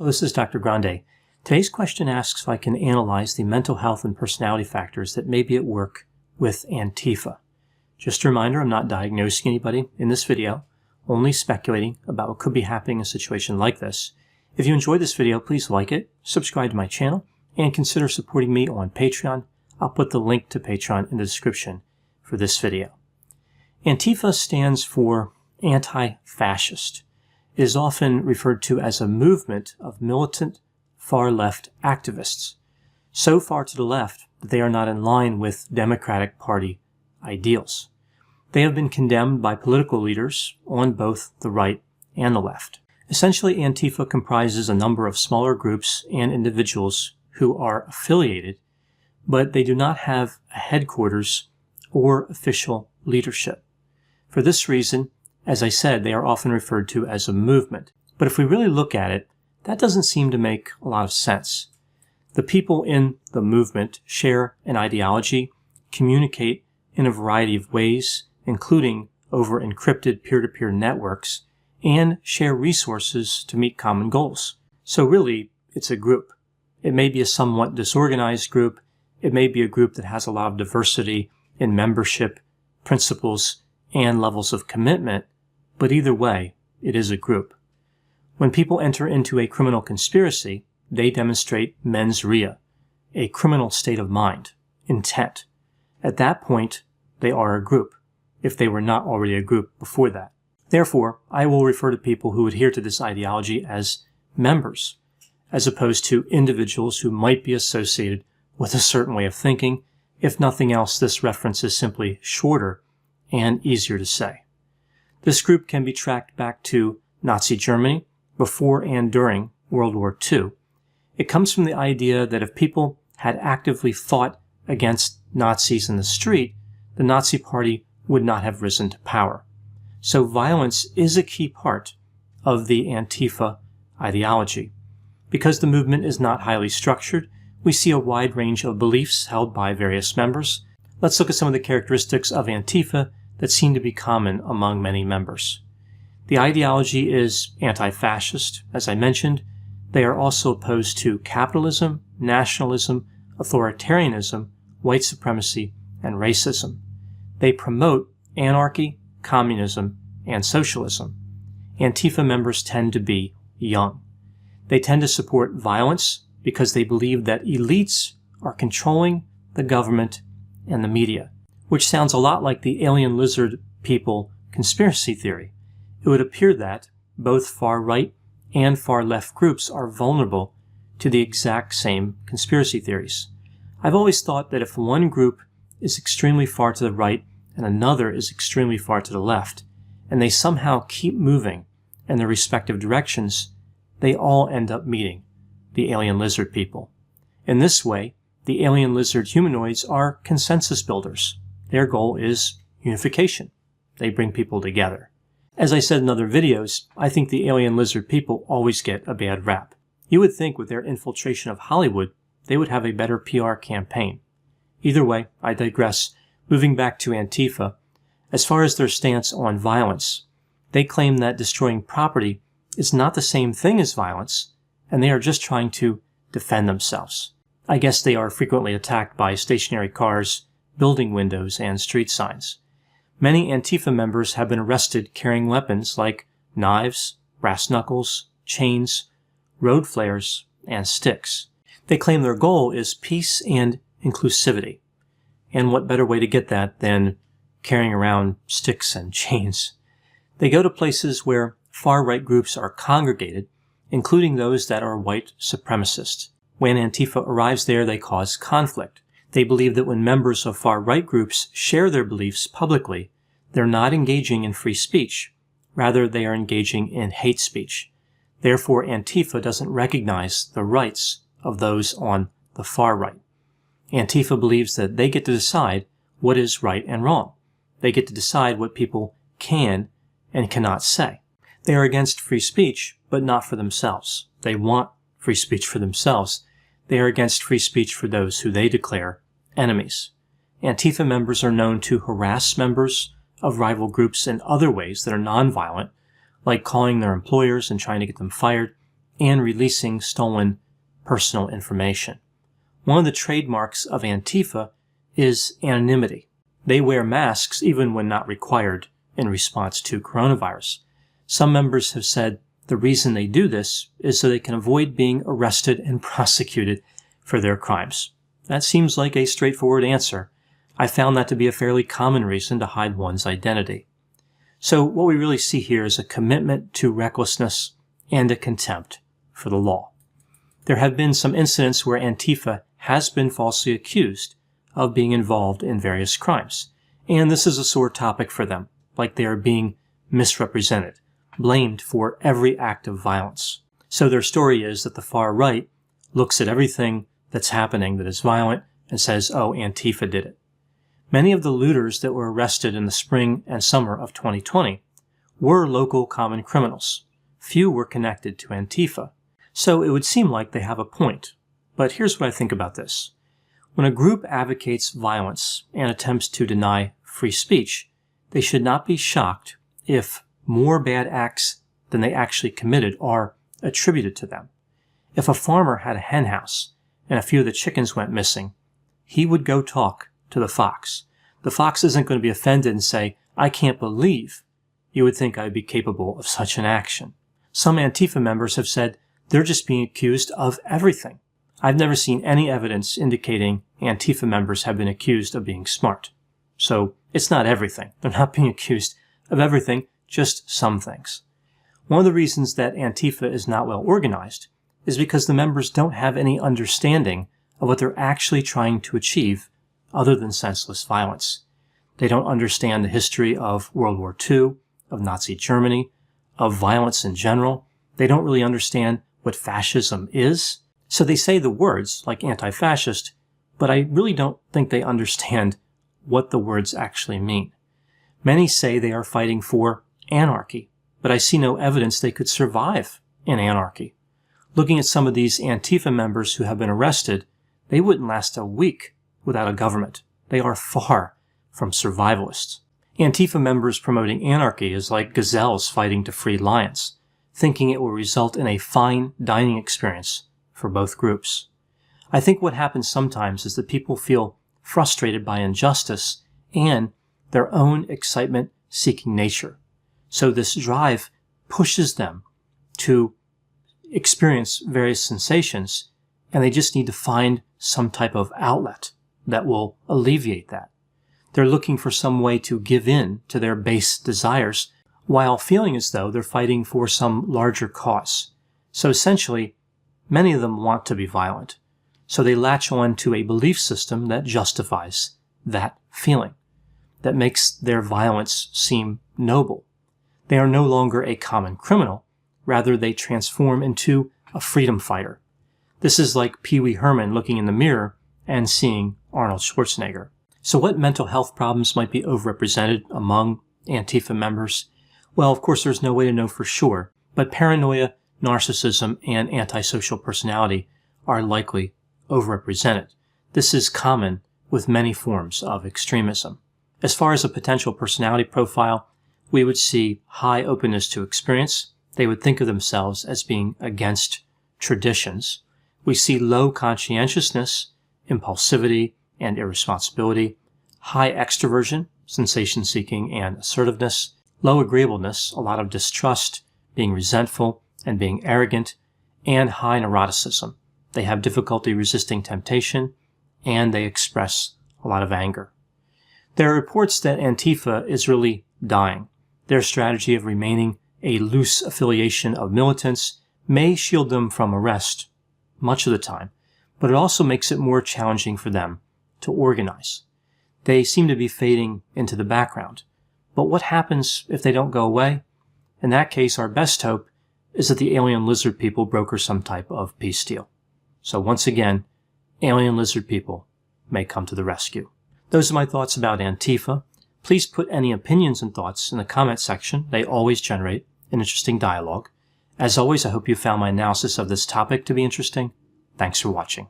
Hello, this is Dr. Grande. Today's question asks if I can analyze the mental health and personality factors that may be at work with Antifa. Just a reminder, I'm not diagnosing anybody in this video, only speculating about what could be happening in a situation like this. If you enjoyed this video, please like it, subscribe to my channel, and consider supporting me on Patreon. I'll put the link to Patreon in the description for this video. Antifa stands for anti-fascist. It is often referred to as a movement of militant far-left activists, so far to the left that they are not in line with Democratic Party ideals. They have been condemned by political leaders on both the right and the left. Essentially, Antifa comprises a number of smaller groups and individuals who are affiliated, but they do not have a headquarters or official leadership. For this reason, as I said, they are often referred to as a movement. But if we really look at it, that doesn't seem to make a lot of sense. The people in the movement share an ideology, communicate in a variety of ways, including over encrypted peer-to-peer networks, and share resources to meet common goals. So really, it's a group. It may be a somewhat disorganized group. It may be a group that has a lot of diversity in membership, principles, and levels of commitment, but either way, it is a group. When people enter into a criminal conspiracy, they demonstrate mens rea, a criminal state of mind, intent. At that point, they are a group, if they were not already a group before that. Therefore, I will refer to people who adhere to this ideology as members, as opposed to individuals who might be associated with a certain way of thinking. If nothing else, this reference is simply shorter and easier to say. This group can be tracked back to Nazi Germany before and during World War II. It comes from the idea that if people had actively fought against Nazis in the street, the Nazi Party would not have risen to power. So violence is a key part of the Antifa ideology. Because the movement is not highly structured, we see a wide range of beliefs held by various members. Let's look at some of the characteristics of Antifa that seem to be common among many members. The ideology is anti-fascist, as I mentioned. They are also opposed to capitalism, nationalism, authoritarianism, white supremacy, and racism. They promote anarchy, communism, and socialism. Antifa members tend to be young. They tend to support violence because they believe that elites are controlling the government and the media, which sounds a lot like the alien lizard people conspiracy theory. It would appear that both far-right and far-left groups are vulnerable to the exact same conspiracy theories. I've always thought that if one group is extremely far to the right and another is extremely far to the left, and they somehow keep moving in their respective directions, they all end up meeting the alien lizard people. In this way, the alien lizard humanoids are consensus builders. Their goal is unification. They bring people together. As I said in other videos, I think the alien lizard people always get a bad rap. You would think with their infiltration of Hollywood, they would have a better PR campaign. Either way, I digress. Moving back to Antifa, as far as their stance on violence, they claim that destroying property is not the same thing as violence, and they are just trying to defend themselves. I guess they are frequently attacked by stationary cars, building windows, and street signs. Many Antifa members have been arrested carrying weapons like knives, brass knuckles, chains, road flares, and sticks. They claim their goal is peace and inclusivity. And what better way to get that than carrying around sticks and chains? They go to places where far-right groups are congregated, including those that are white supremacists. When Antifa arrives there, they cause conflict. They believe that when members of far-right groups share their beliefs publicly, they're not engaging in free speech. Rather, they are engaging in hate speech. Therefore, Antifa doesn't recognize the rights of those on the far right. Antifa believes that they get to decide what is right and wrong. They get to decide what people can and cannot say. They are against free speech, but not for themselves. They want free speech for themselves. They are against free speech for those who they declare enemies. Antifa members are known to harass members of rival groups in other ways that are nonviolent, like calling their employers and trying to get them fired, and releasing stolen personal information. One of the trademarks of Antifa is anonymity. They wear masks even when not required in response to coronavirus. Some members have said the reason they do this is so they can avoid being arrested and prosecuted for their crimes. That seems like a straightforward answer. I found that to be a fairly common reason to hide one's identity. So what we really see here is a commitment to recklessness and a contempt for the law. There have been some incidents where Antifa has been falsely accused of being involved in various crimes, and this is a sore topic for them, like they are being misrepresented, blamed for every act of violence. So their story is that the far right looks at everything that's happening that is violent and says, oh, Antifa did it. Many of the looters that were arrested in the spring and summer of 2020 were local common criminals. Few were connected to Antifa. So it would seem like they have a point. But here's what I think about this. When a group advocates violence and attempts to deny free speech, they should not be shocked if more bad acts than they actually committed are attributed to them. If a farmer had a hen house and a few of the chickens went missing, he would go talk to the fox. The fox isn't going to be offended and say, I can't believe you would think I'd be capable of such an action. Some Antifa members have said they're just being accused of everything. I've never seen any evidence indicating Antifa members have been accused of being smart. So it's not everything. They're not being accused of everything, just some things. One of the reasons that Antifa is not well organized is because the members don't have any understanding of what they're actually trying to achieve other than senseless violence. They don't understand the history of World War II, of Nazi Germany, of violence in general. They don't really understand what fascism is. So they say the words like anti-fascist, but I really don't think they understand what the words actually mean. Many say they are fighting for anarchy, but I see no evidence they could survive in anarchy. Looking at some of these Antifa members who have been arrested, they wouldn't last a week without a government. They are far from survivalists. Antifa members promoting anarchy is like gazelles fighting to free lions, thinking it will result in a fine dining experience for both groups. I think what happens sometimes is that people feel frustrated by injustice and their own excitement-seeking nature. So this drive pushes them to experience various sensations, and they just need to find some type of outlet that will alleviate that. They're looking for some way to give in to their base desires while feeling as though they're fighting for some larger cause. So essentially, many of them want to be violent. So they latch on to a belief system that justifies that feeling, that makes their violence seem noble. They are no longer a common criminal. Rather, they transform into a freedom fighter. This is like Pee Wee Herman looking in the mirror and seeing Arnold Schwarzenegger. So what mental health problems might be overrepresented among Antifa members? Well, of course, there's no way to know for sure, but paranoia, narcissism, and antisocial personality are likely overrepresented. This is common with many forms of extremism. As far as a potential personality profile, we would see high openness to experience. They would think of themselves as being against traditions. We see low conscientiousness, impulsivity, and irresponsibility, high extroversion, sensation-seeking, and assertiveness, low agreeableness, a lot of distrust, being resentful, and being arrogant, and high neuroticism. They have difficulty resisting temptation, and they express a lot of anger. There are reports that Antifa is really dying. Their strategy of remaining a loose affiliation of militants may shield them from arrest much of the time, but it also makes it more challenging for them to organize. They seem to be fading into the background. But what happens if they don't go away? In that case, our best hope is that the alien lizard people broker some type of peace deal. So once again, alien lizard people may come to the rescue. Those are my thoughts about Antifa. Please put any opinions and thoughts in the comment section. They always generate an interesting dialogue. As always, I hope you found my analysis of this topic to be interesting. Thanks for watching.